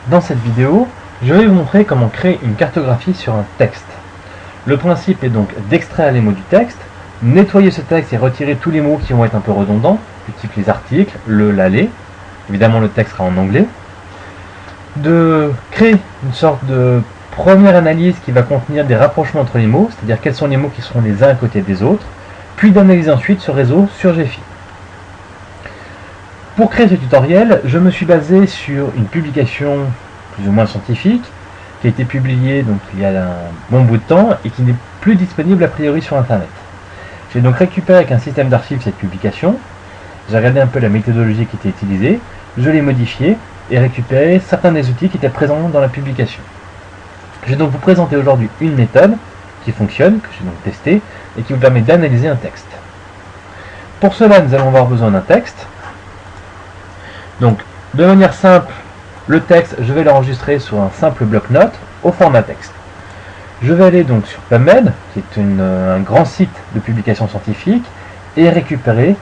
Dans cette vidéo, je vais vous montrer comment créer une cartographie sur un texte. Le principe est donc d'extraire les mots du texte, nettoyer ce texte et retirer tous les mots qui vont être un peu redondants, du type les articles, le, la, les. Évidemment, le texte sera en anglais. De créer une sorte de première analyse qui va contenir des rapprochements entre les mots, c'est-à-dire quels sont les mots qui seront les uns à côté des autres, puis d'analyser ensuite ce réseau sur Gephi. Pour créer ce tutoriel, je me suis basé sur une publication plus ou moins scientifique qui a été publiée donc, il y a un bon bout de temps et qui n'est plus disponible a priori sur Internet. J'ai donc récupéré avec un système d'archives cette publication, j'ai regardé un peu la méthodologie qui était utilisée, je l'ai modifiée et récupéré certains des outils qui étaient présents dans la publication. Je vais donc vous présenter aujourd'hui une méthode qui fonctionne, que j'ai donc testée, et qui vous permet d'analyser un texte. Pour cela, nous allons avoir besoin d'un texte. Donc, de manière simple, le texte, je vais l'enregistrer sur un simple bloc-notes au format texte. Je vais aller donc sur PubMed, qui est un grand site de publication scientifique, et récupérer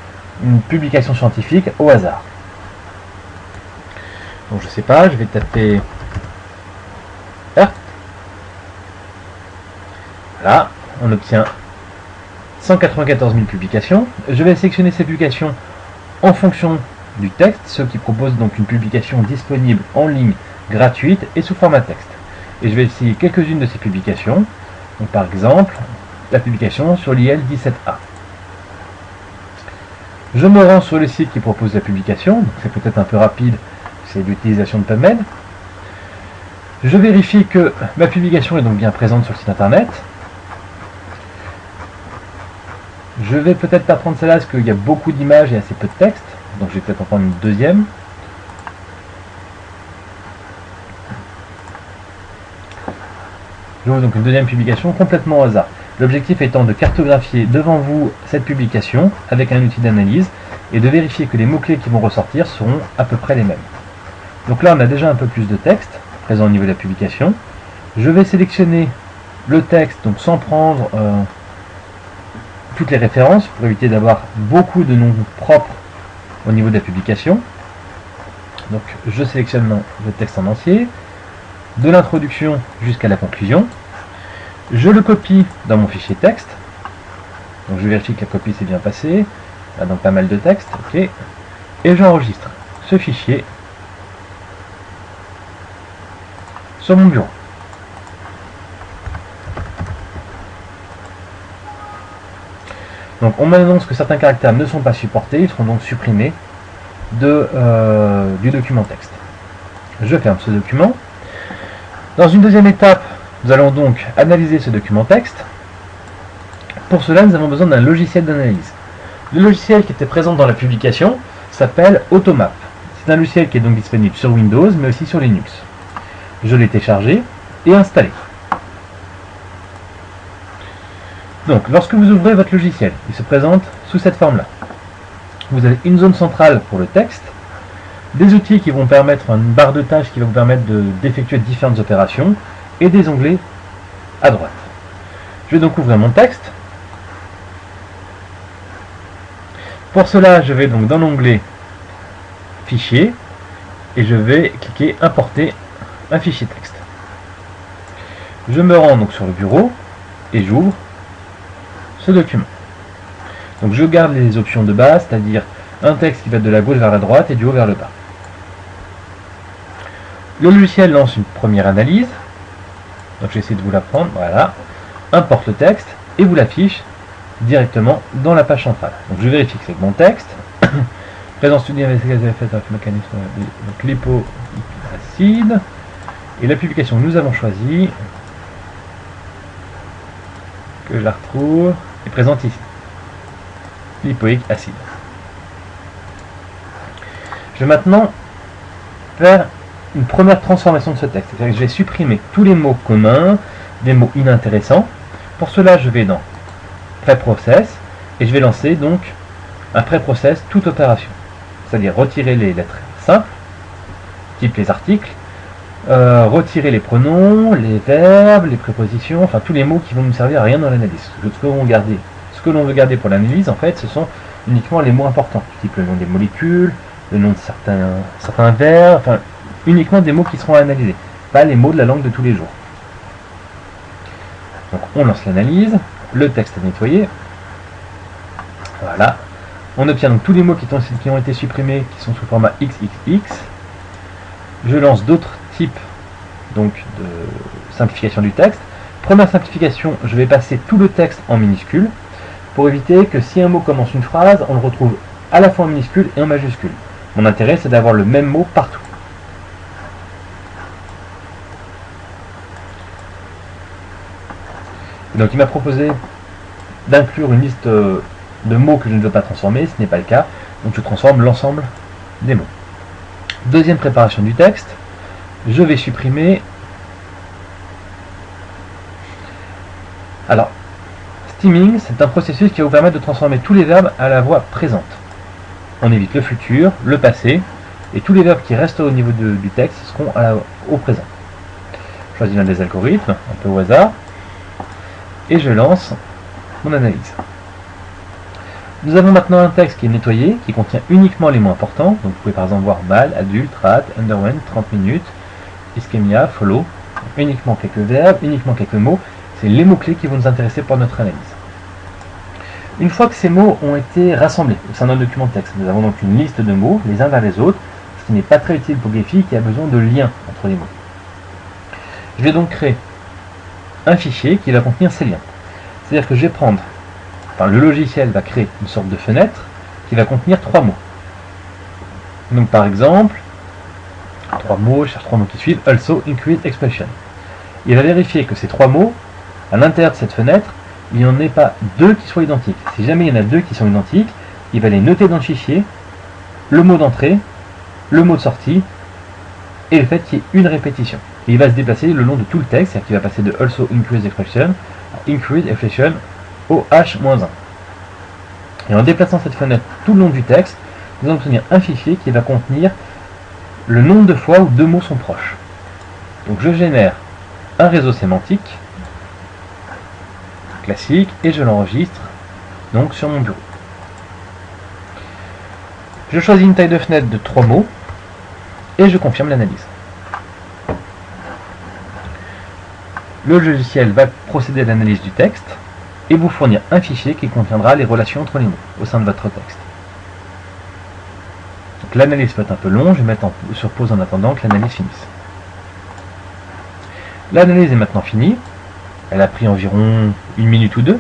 une publication scientifique au hasard. Donc, je ne sais pas, je vais taper Earth. Voilà, on obtient 194 000 publications. Je vais sélectionner ces publications en fonction du texte, ce qui propose donc une publication disponible en ligne, gratuite et sous format texte. Et je vais essayer quelques-unes de ces publications. Donc, par exemple, la publication sur l'IL 17A. Je me rends sur le site qui propose la publication, c'est peut-être un peu rapide, c'est l'utilisation de PubMed. Je vérifie que ma publication est donc bien présente sur le site internet. Je vais peut-être pas prendre celle-là parce qu'il y a beaucoup d'images et assez peu de texte. Donc je vais peut-être en prendre une deuxième. Je vois donc une deuxième publication complètement au hasard. L'objectif étant de cartographier devant vous cette publication avec un outil d'analyse et de vérifier que les mots-clés qui vont ressortir seront à peu près les mêmes. Donc là on a déjà un peu plus de texte présent au niveau de la publication. Je vais sélectionner le texte donc sans prendre toutes les références pour éviter d'avoir beaucoup de noms propres au niveau de la publication. Donc je sélectionne le texte en entier, de l'introduction jusqu'à la conclusion. Je le copie dans mon fichier texte. Donc je vérifie que la copie s'est bien passée. Là, donc pas mal de texte, ok. Et j'enregistre ce fichier sur mon bureau. Donc on m'annonce que certains caractères ne sont pas supportés, ils seront donc supprimés du document texte. Je ferme ce document. Dans une deuxième étape, nous allons donc analyser ce document texte. Pour cela, nous avons besoin d'un logiciel d'analyse. Le logiciel qui était présent dans la publication s'appelle Automap. C'est un logiciel qui est donc disponible sur Windows, mais aussi sur Linux. Je l'ai téléchargé et installé. Donc, lorsque vous ouvrez votre logiciel, il se présente sous cette forme-là. Vous avez une zone centrale pour le texte, des outils qui vont permettre, une barre de tâches qui va vous permettre d'effectuer différentes opérations, et des onglets à droite. Je vais donc ouvrir mon texte. Pour cela, je vais donc dans l'onglet Fichier, et je vais cliquer Importer un fichier texte. Je me rends donc sur le bureau, et j'ouvre ce document. Donc je garde les options de base, c'est-à-dire un texte qui va de la gauche vers la droite et du haut vers le bas. Le logiciel lance une première analyse, donc j'essaie de vous la prendre, voilà, importe le texte et vous l'affiche directement dans la page centrale. Donc je vérifie que c'est le bon texte. Présence studio investigative faite avec le mécanisme donc lipoacide. Et la publication que nous avons choisie, que je la retrouve, est présente ici. Lipoïque acide. Je vais maintenant faire une première transformation de ce texte. C'est-à-dire que je vais supprimer tous les mots communs, des mots inintéressants. Pour cela, je vais dans Pré-process et je vais lancer donc un pré-process toute opération. C'est-à-dire retirer les lettres simples, type les articles, retirer les pronoms, les verbes, les prépositions, enfin tous les mots qui vont nous servir à rien dans l'analyse. Ce que l'on veut garder pour l'analyse, en fait, ce sont uniquement les mots importants, type le nom des molécules, le nom de certains verbes, enfin uniquement des mots qui seront analysés, pas les mots de la langue de tous les jours. Donc on lance l'analyse, le texte est nettoyé. Voilà. On obtient donc tous les mots qui ont été supprimés, qui sont sous format XXX. Je lance d'autres types donc, de simplification du texte. Première simplification, je vais passer tout le texte en minuscule, pour éviter que si un mot commence une phrase, on le retrouve à la fois en minuscule et en majuscule. Mon intérêt, c'est d'avoir le même mot partout. Donc il m'a proposé d'inclure une liste de mots que je ne veux pas transformer, ce n'est pas le cas, donc je transforme l'ensemble des mots. Deuxième préparation du texte, je vais supprimer... Alors, steaming, c'est un processus qui va vous permettre de transformer tous les verbes à la voix présente. On évite le futur, le passé, et tous les verbes qui restent au niveau du texte seront au présent. Je choisis l'un des algorithmes, un peu au hasard, et je lance mon analyse. Nous avons maintenant un texte qui est nettoyé, qui contient uniquement les mots importants. Donc vous pouvez par exemple voir mal, adulte, rat, underwent, 30 minutes, ischemia, follow. Uniquement quelques verbes, uniquement quelques mots. C'est les mots-clés qui vont nous intéresser pour notre analyse. Une fois que ces mots ont été rassemblés au sein d'un document de texte, nous avons donc une liste de mots, les uns vers les autres, ce qui n'est pas très utile pour Gephi qui a besoin de liens entre les mots. Je vais donc créer un fichier qui va contenir ces liens. C'est-à-dire que je vais prendre, le logiciel va créer une sorte de fenêtre qui va contenir 3 mots. Donc par exemple, 3 mots, je cherche 3 mots qui suivent, also, increase, expression. Il va vérifier que ces 3 mots, à l'intérieur de cette fenêtre, il n'y en ait pas 2 qui soient identiques. Si jamais il y en a 2 qui sont identiques, il va les noter dans le fichier, le mot d'entrée, le mot de sortie, et le fait qu'il y ait une répétition. Et il va se déplacer le long de tout le texte, c'est-à-dire qu'il va passer de also, increase, expression à increase, expression, OH-1. Et en déplaçant cette fenêtre tout le long du texte, nous allons obtenir un fichier qui va contenir le nombre de fois où 2 mots sont proches. Donc je génère un réseau sémantique classique et je l'enregistre donc sur mon bureau. Je choisis une taille de fenêtre de 3 mots et je confirme l'analyse. Le logiciel va procéder à l'analyse du texte et vous fournir un fichier qui contiendra les relations entre les mots au sein de votre texte. Donc l'analyse peut être un peu longue, je vais mettre sur pause en attendant que l'analyse finisse. L'analyse est maintenant finie, elle a pris environ 1 minute ou 2.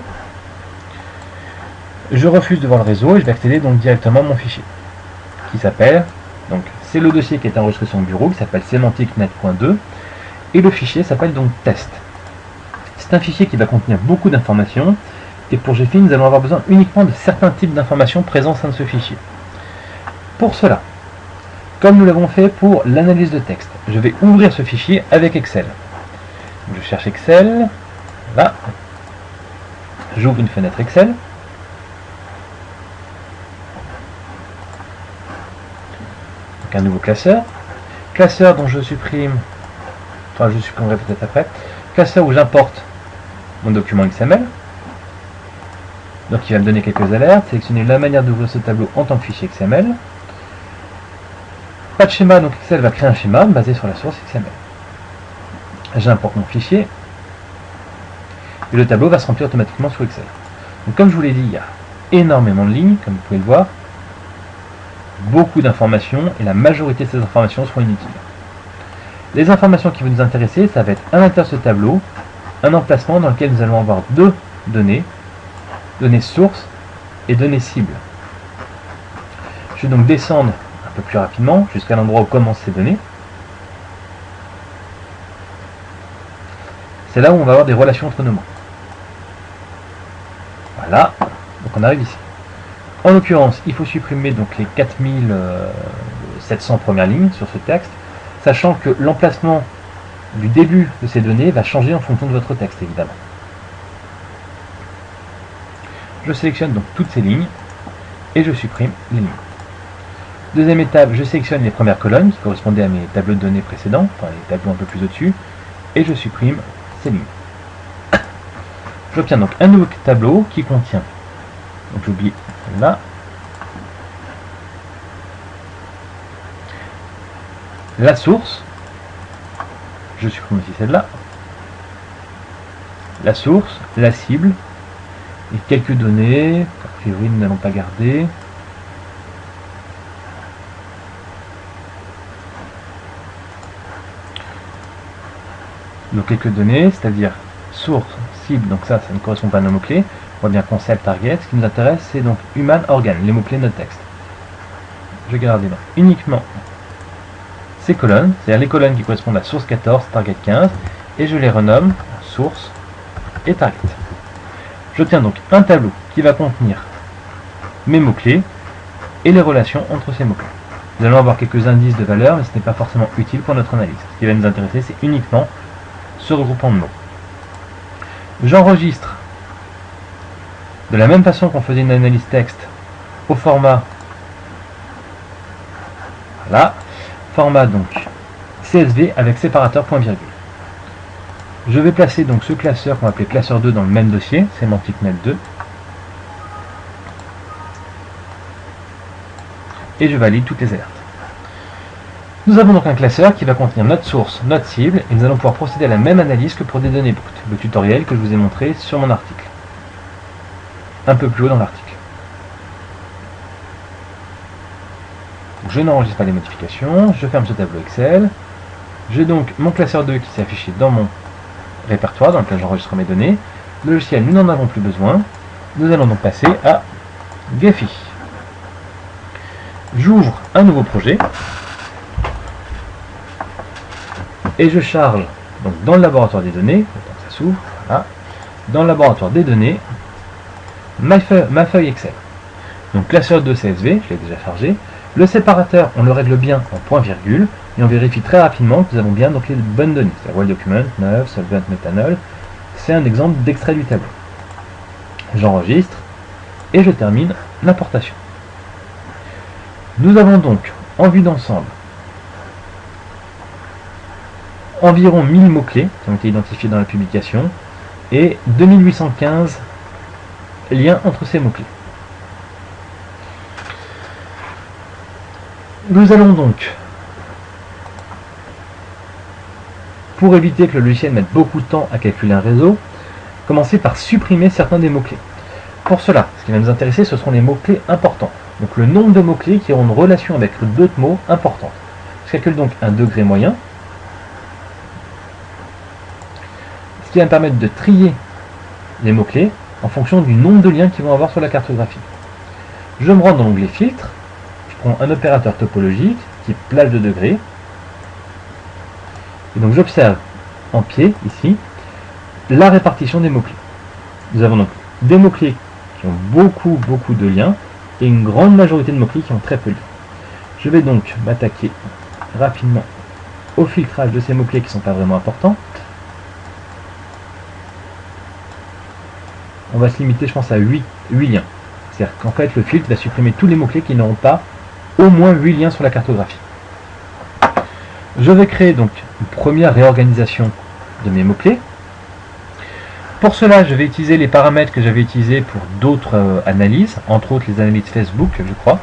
Je refuse de voir le réseau et je vais accéder donc directement à mon fichier qui s'appelle, donc c'est le dossier qui est enregistré sur mon bureau qui s'appelle semanticnet.2 et le fichier s'appelle donc test. C'est un fichier qui va contenir beaucoup d'informations et pour Gephi nous allons avoir besoin uniquement de certains types d'informations présents au sein de ce fichier. Pour cela, comme nous l'avons fait pour l'analyse de texte, je vais ouvrir ce fichier avec Excel. Je cherche Excel, là, j'ouvre une fenêtre Excel, donc un nouveau classeur dont je supprimerai peut-être après, classeur où j'importe mon document XML, donc il va me donner quelques alertes, sélectionner la manière d'ouvrir ce tableau en tant que fichier XML, pas de schéma, donc Excel va créer un schéma basé sur la source XML. J'importe mon fichier et le tableau va se remplir automatiquement sous Excel. Donc comme je vous l'ai dit, il y a énormément de lignes, comme vous pouvez le voir, beaucoup d'informations et la majorité de ces informations seront inutiles. Les informations qui vont nous intéresser, ça va être à l'intérieur de ce tableau, un emplacement dans lequel nous allons avoir 2 données, données sources et données cibles. Je vais donc descendre un peu plus rapidement jusqu'à l'endroit où commencent ces données. C'est là où on va avoir des relations entre nos mots. Voilà, donc on arrive ici. En l'occurrence, il faut supprimer donc les 4700 premières lignes sur ce texte, sachant que l'emplacement du début de ces données va changer en fonction de votre texte, évidemment. Je sélectionne donc toutes ces lignes et je supprime les lignes. Deuxième étape, je sélectionne les premières colonnes qui correspondaient à mes tableaux de données précédents, enfin les tableaux un peu plus au-dessus, et je supprime ces lignes. J'obtiens donc un nouveau tableau qui contient, donc j'oublie là, la source, je supprime aussi celle-là, la source, la cible, et quelques données, a priori nous n'allons pas garder. Donc quelques données, c'est-à-dire source, cible, donc ça ne correspond pas à nos mots-clés. On voit bien concept, target. Ce qui nous intéresse, c'est donc human, organ, les mots-clés de notre texte. Je garde donc uniquement ces colonnes, c'est-à-dire les colonnes qui correspondent à source 14, target 15, et je les renomme source et target. J'obtiens donc un tableau qui va contenir mes mots-clés et les relations entre ces mots-clés. Nous allons avoir quelques indices de valeur, mais ce n'est pas forcément utile pour notre analyse. Ce qui va nous intéresser, c'est uniquement ce regroupement de mots. J'enregistre de la même façon qu'on faisait une analyse texte au format, voilà, format donc CSV avec séparateur point virgule. Je vais placer donc ce classeur qu'on va appeler classeur 2 dans le même dossier, SemanticNet 2. Et je valide toutes les alertes. Nous avons donc un classeur qui va contenir notre source, notre cible, et nous allons pouvoir procéder à la même analyse que pour des données brutes, le tutoriel que je vous ai montré sur mon article. Un peu plus haut dans l'article. Je n'enregistre pas les modifications, je ferme ce tableau Excel. J'ai donc mon classeur 2 qui s'est affiché dans mon répertoire dans lequel j'enregistre mes données. Le logiciel, nous n'en avons plus besoin. Nous allons donc passer à Gephi. J'ouvre un nouveau projet et je charge donc dans le laboratoire des données, ça s'ouvre, voilà, dans le laboratoire des données, ma feuille Excel. Donc classeur de CSV, je l'ai déjà chargé. Le séparateur, on le règle bien en point virgule et on vérifie très rapidement que nous avons bien donc les bonnes données. C'est World Document, 9, Solvent, Methanol. C'est un exemple d'extrait du tableau. J'enregistre et je termine l'importation. Nous avons donc, en vue d'ensemble, environ 1000 mots-clés qui ont été identifiés dans la publication et 2815 liens entre ces mots-clés. Nous allons donc, pour éviter que le logiciel mette beaucoup de temps à calculer un réseau, commencer par supprimer certains des mots-clés. Pour cela, ce qui va nous intéresser, ce seront les mots-clés importants. Donc le nombre de mots-clés qui auront une relation avec d'autres mots importants. Je calcule donc un degré moyen, ce qui va me permettre de trier les mots-clés en fonction du nombre de liens qu'ils vont avoir sur la cartographie. Je me rends dans l'onglet filtre, je prends un opérateur topologique qui est plage de degrés, et donc j'observe en pied, ici, la répartition des mots-clés. Nous avons donc des mots-clés qui ont beaucoup de liens, et une grande majorité de mots-clés qui ont très peu de liens. Je vais donc m'attaquer rapidement au filtrage de ces mots-clés qui ne sont pas vraiment importants. On va se limiter, je pense, à 8 liens. C'est-à-dire qu'en fait, le filtre va supprimer tous les mots-clés qui n'auront pas au moins 8 liens sur la cartographie. Je vais créer donc une première réorganisation de mes mots-clés. Pour cela, je vais utiliser les paramètres que j'avais utilisés pour d'autres analyses, entre autres les analyses Facebook, je crois.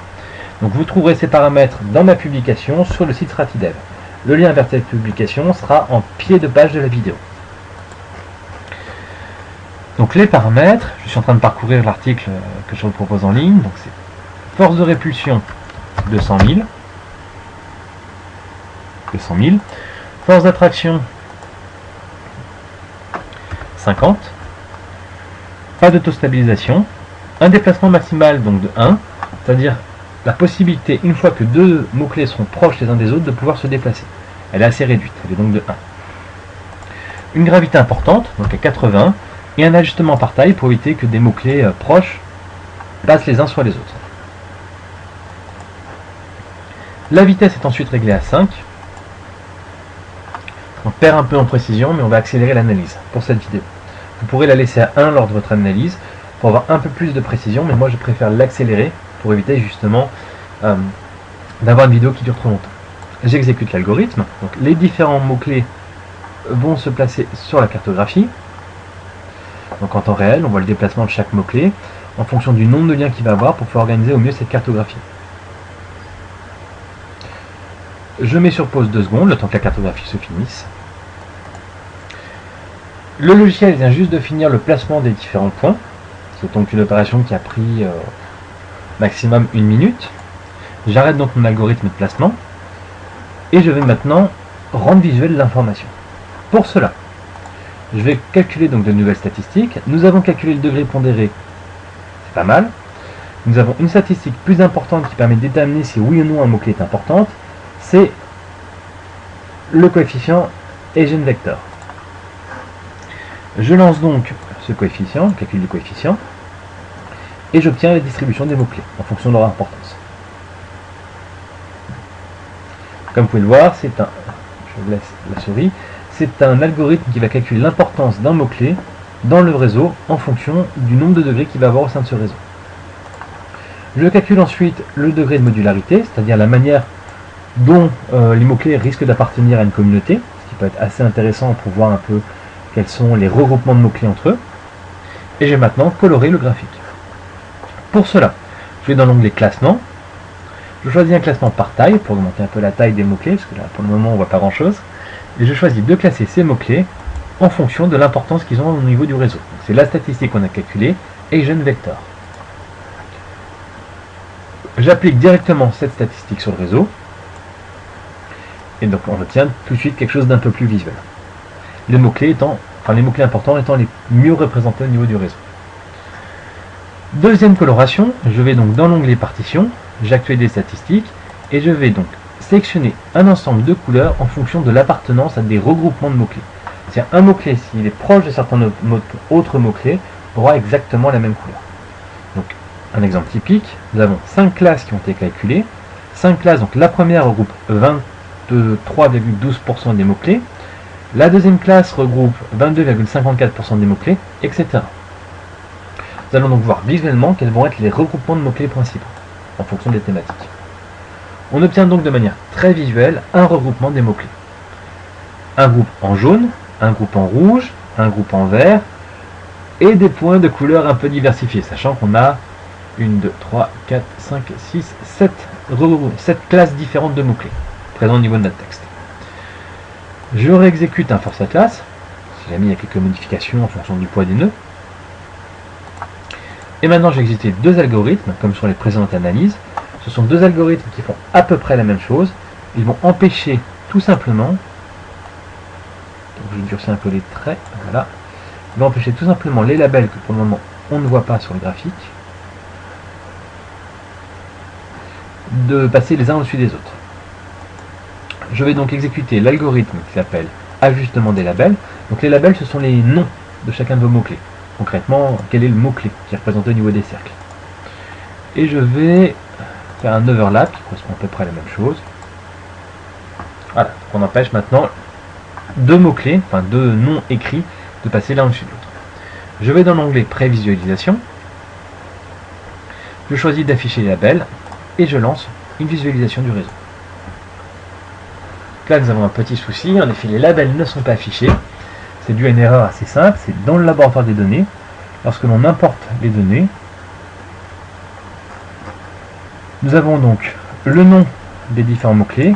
Donc vous trouverez ces paramètres dans ma publication sur le site Ratidev. Le lien vers cette publication sera en pied de page de la vidéo. Donc les paramètres, je suis en train de parcourir l'article que je vous propose en ligne. Donc c'est force de répulsion 200 000. Force d'attraction 50. Pas d'autostabilisation. Un déplacement maximal donc de 1, c'est-à-dire la possibilité, une fois que deux mots-clés seront proches les uns des autres, de pouvoir se déplacer. Elle est assez réduite, elle est donc de 1. Une gravité importante, donc à 80, et un ajustement par taille pour éviter que des mots-clés proches passent les uns sur les autres. La vitesse est ensuite réglée à 5. On perd un peu en précision, mais on va accélérer l'analyse pour cette vidéo. Vous pourrez la laisser à 1 lors de votre analyse pour avoir un peu plus de précision, mais moi je préfère l'accélérer pour éviter justement d'avoir une vidéo qui dure trop longtemps. J'exécute l'algorithme, donc les différents mots-clés vont se placer sur la cartographie. Donc en temps réel, on voit le déplacement de chaque mot-clé en fonction du nombre de liens qu'il va avoir pour pouvoir organiser au mieux cette cartographie. Je mets sur pause 2 secondes, le temps que la cartographie se finisse. Le logiciel vient juste de finir le placement des différents points. C'est donc une opération qui a pris maximum 1 minute. J'arrête donc mon algorithme de placement et je vais maintenant rendre visuel l'information. Pour cela, je vais calculer donc de nouvelles statistiques. Nous avons calculé le degré pondéré, c'est pas mal. Nous avons une statistique plus importante qui permet de déterminer si oui ou non un mot-clé est important, c'est le coefficient eigenvector. Je lance donc ce coefficient, calcul du coefficient, et j'obtiens la distribution des mots-clés en fonction de leur importance. Comme vous pouvez le voir, c'est un, je laisse la souris, c'est un algorithme qui va calculer l'importance d'un mot-clé dans le réseau en fonction du nombre de degrés qu'il va avoir au sein de ce réseau. Je calcule ensuite le degré de modularité, c'est-à-dire la manière dont les mots-clés risquent d'appartenir à une communauté, ce qui peut être assez intéressant pour voir un peu quels sont les regroupements de mots-clés entre eux. Et j'ai maintenant coloré le graphique. Pour cela, je vais dans l'onglet classement. Je choisis un classement par taille pour augmenter un peu la taille des mots-clés, parce que là pour le moment on ne voit pas grand-chose. Et je choisis de classer ces mots-clés en fonction de l'importance qu'ils ont au niveau du réseau. C'est la statistique qu'on a calculée, eigenvector. J'applique directement cette statistique sur le réseau. Et donc on obtient tout de suite quelque chose d'un peu plus visuel. Les mots-clés importants étant les mieux représentés au niveau du réseau. Deuxième coloration, je vais donc dans l'onglet partition, j'actualise des statistiques et je vais donc sélectionner un ensemble de couleurs en fonction de l'appartenance à des regroupements de mots-clés. C'est-à-dire un mot-clé, s'il est proche de certains autres mots-clés, aura exactement la même couleur. Donc un exemple typique, nous avons 5 classes qui ont été calculées. 5 classes, donc la première regroupe 23,12% des mots-clés. La deuxième classe regroupe 22,54% des mots-clés, etc. Nous allons donc voir visuellement quels vont être les regroupements de mots-clés principaux, en fonction des thématiques. On obtient donc de manière très visuelle un regroupement des mots-clés. Un groupe en jaune, un groupe en rouge, un groupe en vert, et des points de couleurs un peu diversifiés, sachant qu'on a 1, 2, 3, 4, 5, 6, 7 classes différentes de mots-clés, présentes au niveau de notre texte. Je réexécute un force class, si jamais il y a quelques modifications en fonction du poids des nœuds. Et maintenant j'ai exécuté deux algorithmes, comme sur les précédentes analyses. Ce sont deux algorithmes qui font à peu près la même chose. Ils vont empêcher tout simplement, donc je vais durcir un peu les traits, voilà. Ils vont empêcher tout simplement les labels que pour le moment on ne voit pas sur le graphique, de passer les uns au-dessus des autres. Je vais donc exécuter l'algorithme qui s'appelle ajustement des labels. Donc les labels, ce sont les noms de chacun de vos mots-clés. Concrètement, quel est le mot-clé qui est représenté au niveau des cercles. Et je vais faire un overlap qui correspond à peu près à la même chose. Voilà, donc on empêche maintenant deux mots-clés, enfin deux noms écrits, de passer l'un au-dessus de l'autre. Je vais dans l'onglet prévisualisation. Je choisis d'afficher les labels et je lance une visualisation du réseau. Là nous avons un petit souci, en effet les labels ne sont pas affichés. C'est dû à une erreur assez simple, c'est dans le laboratoire des données. Lorsque l'on importe les données, nous avons donc le nom des différents mots-clés,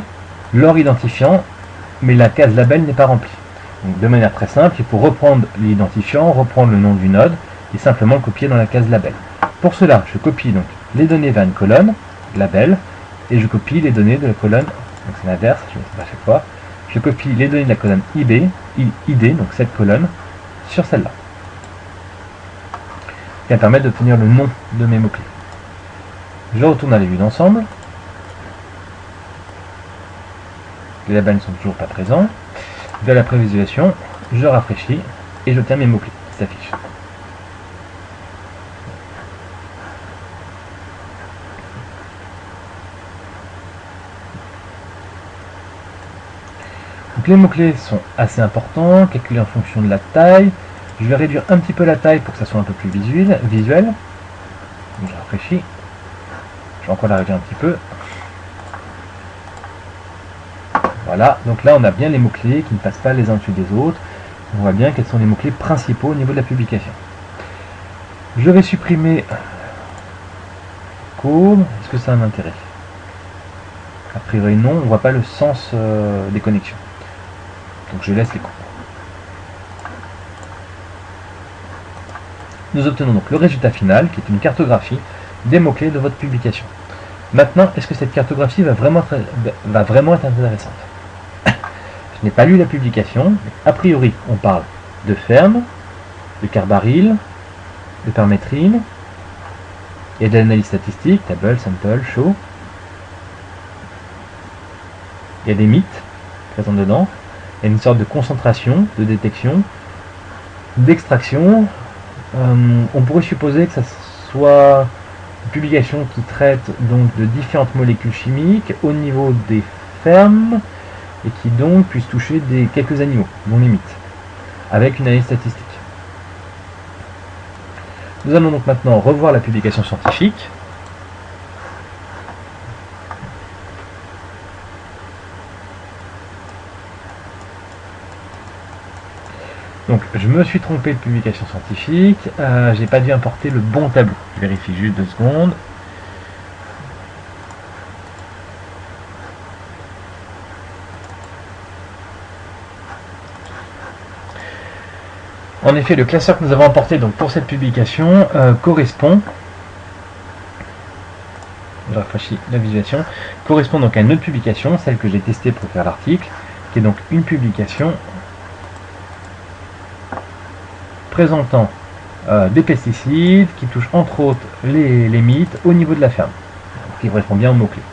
leur identifiant, mais la case label n'est pas remplie. Donc de manière très simple, il faut reprendre l'identifiant, reprendre le nom du node et simplement le copier dans la case label. Pour cela, je copie donc les données vers une colonne, label, et je copie les données de la colonne, donc c'est l'inverse, je ne sais pas à chaque fois, je copie les données de la colonne ID, donc cette colonne, sur celle-là. Qui va permettre d'obtenir le nom de mes mots-clés. Je retourne à la vue d'ensemble. Les labels ne sont toujours pas présents. Je vais à la prévisualisation, je rafraîchis et j'obtiens mes mots-clés qui s'affichent. Donc les mots-clés sont assez importants, calculés en fonction de la taille. Je vais réduire un petit peu la taille pour que ça soit un peu plus visuel. Donc je rafraîchis. Je vais encore la réduire un petit peu. Voilà, donc là on a bien les mots-clés qui ne passent pas les uns au-dessus des autres. On voit bien quels sont les mots-clés principaux au niveau de la publication. Je vais supprimer courbe. Est-ce que ça a un intérêt? A priori non, on voit pas le sens des connexions. Donc je laisse les cours. Nous obtenons donc le résultat final, qui est une cartographie des mots-clés de votre publication. Maintenant, est-ce que cette cartographie va vraiment être intéressante? Je n'ai pas lu la publication, mais a priori, on parle de ferme, de carbaryl, de permétrile, et de l'analyse statistique, table, sample, show. Il y a des mythes présents dedans. Il y a une sorte de concentration, de détection, d'extraction. On pourrait supposer que ça soit une publication qui traite donc de différentes molécules chimiques au niveau des fermes et qui donc puisse toucher quelques animaux, dont les mythes, avec une analyse statistique. Nous allons donc maintenant revoir la publication scientifique. Donc je me suis trompé de publication scientifique, j'ai pas dû importer le bon tableau. Je vérifie juste 2 secondes. En effet, le classeur que nous avons importé donc pour cette publication correspond, je rafraîchis la visualisation, correspond donc à une autre publication, celle que j'ai testée pour faire l'article, qui est donc une publication présentant des pesticides qui touchent entre autres les mythes au niveau de la ferme, qui correspond bien aux mots-clés.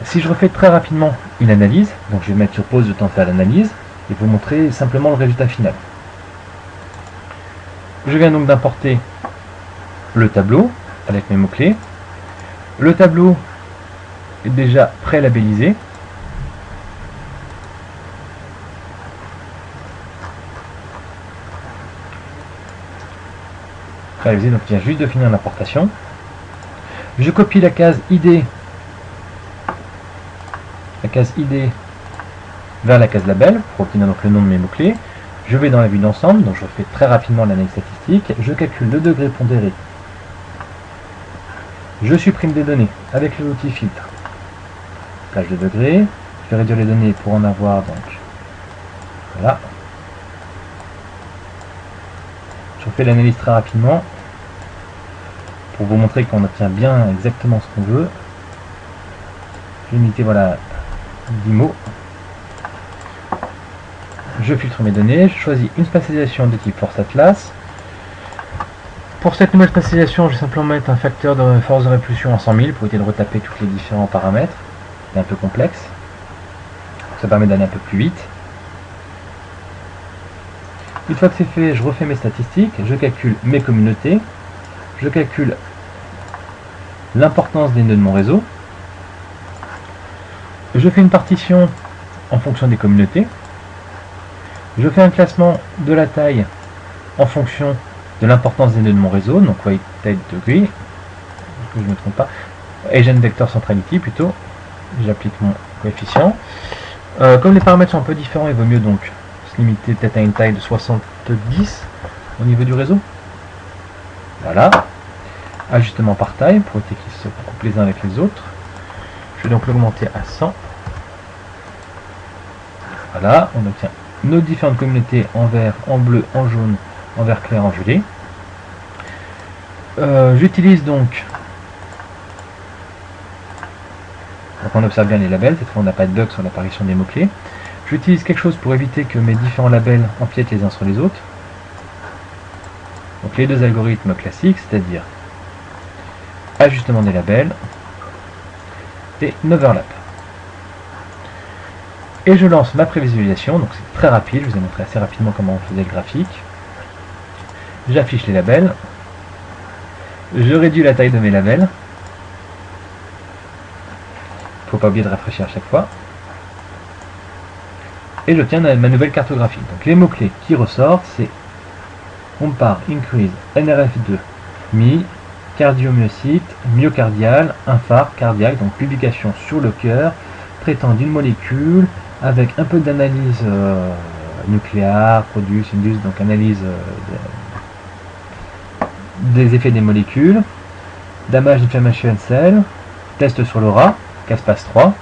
Si je refais très rapidement une analyse, donc je vais mettre sur pause le temps de faire l'analyse, et vous montrer simplement le résultat final. Je viens donc d'importer le tableau avec mes mots-clés. Le tableau est déjà pré-labellisé. Pré-labellisé, donc il vient juste de finir l'importation. Je copie la case ID. La case ID vers la case label pour obtenir donc le nom de mes mots-clés. Je vais dans la vue d'ensemble, donc je fais très rapidement l'analyse statistique. Je calcule le degré pondéré. Je supprime des données avec l'outil filtre. Plage de degré. Je vais réduire les données pour en avoir donc. Voilà. Je refais l'analyse très rapidement pour vous montrer qu'on obtient bien exactement ce qu'on veut. J'ai limité voilà 10 mots. Je filtre mes données, je choisis une spatialisation de type Force Atlas. Pour cette nouvelle spatialisation, je vais simplement mettre un facteur de force de répulsion à 100 000 pour éviter de retaper tous les différents paramètres. C'est un peu complexe. Ça permet d'aller un peu plus vite. Une fois que c'est fait, je refais mes statistiques, je calcule mes communautés, je calcule l'importance des nœuds de mon réseau. Je fais une partition en fonction des communautés. Je fais un classement de la taille en fonction de l'importance des nœuds de mon réseau, donc weighted degree, que je ne me trompe pas, agent vector centrality plutôt, j'applique mon coefficient. Comme les paramètres sont un peu différents, il vaut mieux donc se limiter peut-être à une taille de 70 au niveau du réseau. Voilà. Ajustement par taille pour éviter qu'ils se coupent les uns avec les autres. Je vais donc l'augmenter à 100. Voilà, on obtient nos différentes communautés en vert, en bleu, en jaune, en vert clair, en violet. J'utilise donc on observe bien les labels, cette fois on n'a pas de bug sur l'apparition des mots-clés. J'utilise quelque chose pour éviter que mes différents labels empiètent les uns sur les autres. Donc les deux algorithmes classiques, c'est-à-dire ajustement des labels et overlap. Et je lance ma prévisualisation, donc c'est très rapide, je vous ai montré assez rapidement comment on faisait le graphique. J'affiche les labels, je réduis la taille de mes labels, il ne faut pas oublier de rafraîchir à chaque fois, et j'obtiens ma nouvelle cartographie. Donc les mots-clés qui ressortent, c'est compare, increase, NRF2, MI, cardiomyocyte, myocardial, infarct, cardiaque, donc publication sur le cœur, traitant d'une molécule, avec un peu d'analyse nucléaire, produce, indus, donc analyse des effets des molécules, damage inflammation cell, test sur l'aura, Caspass 3.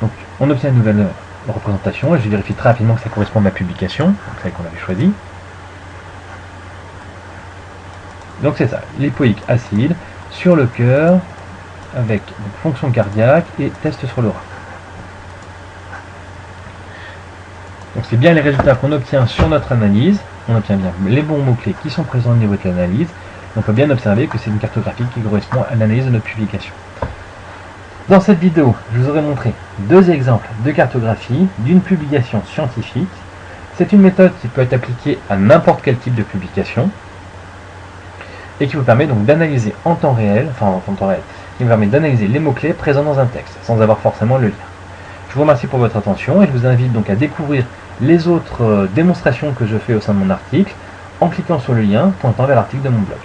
Donc on obtient une nouvelle représentation et je vérifie très rapidement que ça correspond à ma publication, donc celle qu'on avait choisie. Donc c'est ça, lipoïque acide sur le cœur avec donc, fonction cardiaque et test sur le rat. Donc c'est bien les résultats qu'on obtient sur notre analyse, on obtient bien les bons mots-clés qui sont présents au niveau de l'analyse, on peut bien observer que c'est une cartographie qui correspond à l'analyse de notre publication. Dans cette vidéo, je vous aurai montré deux exemples de cartographie d'une publication scientifique. C'est une méthode qui peut être appliquée à n'importe quel type de publication et qui vous permet donc d'analyser en temps réel, qui vous permet d'analyser les mots-clés présents dans un texte, sans avoir forcément le lire. Je vous remercie pour votre attention et je vous invite donc à découvrir les autres démonstrations que je fais au sein de mon article en cliquant sur le lien pointant vers l'article de mon blog.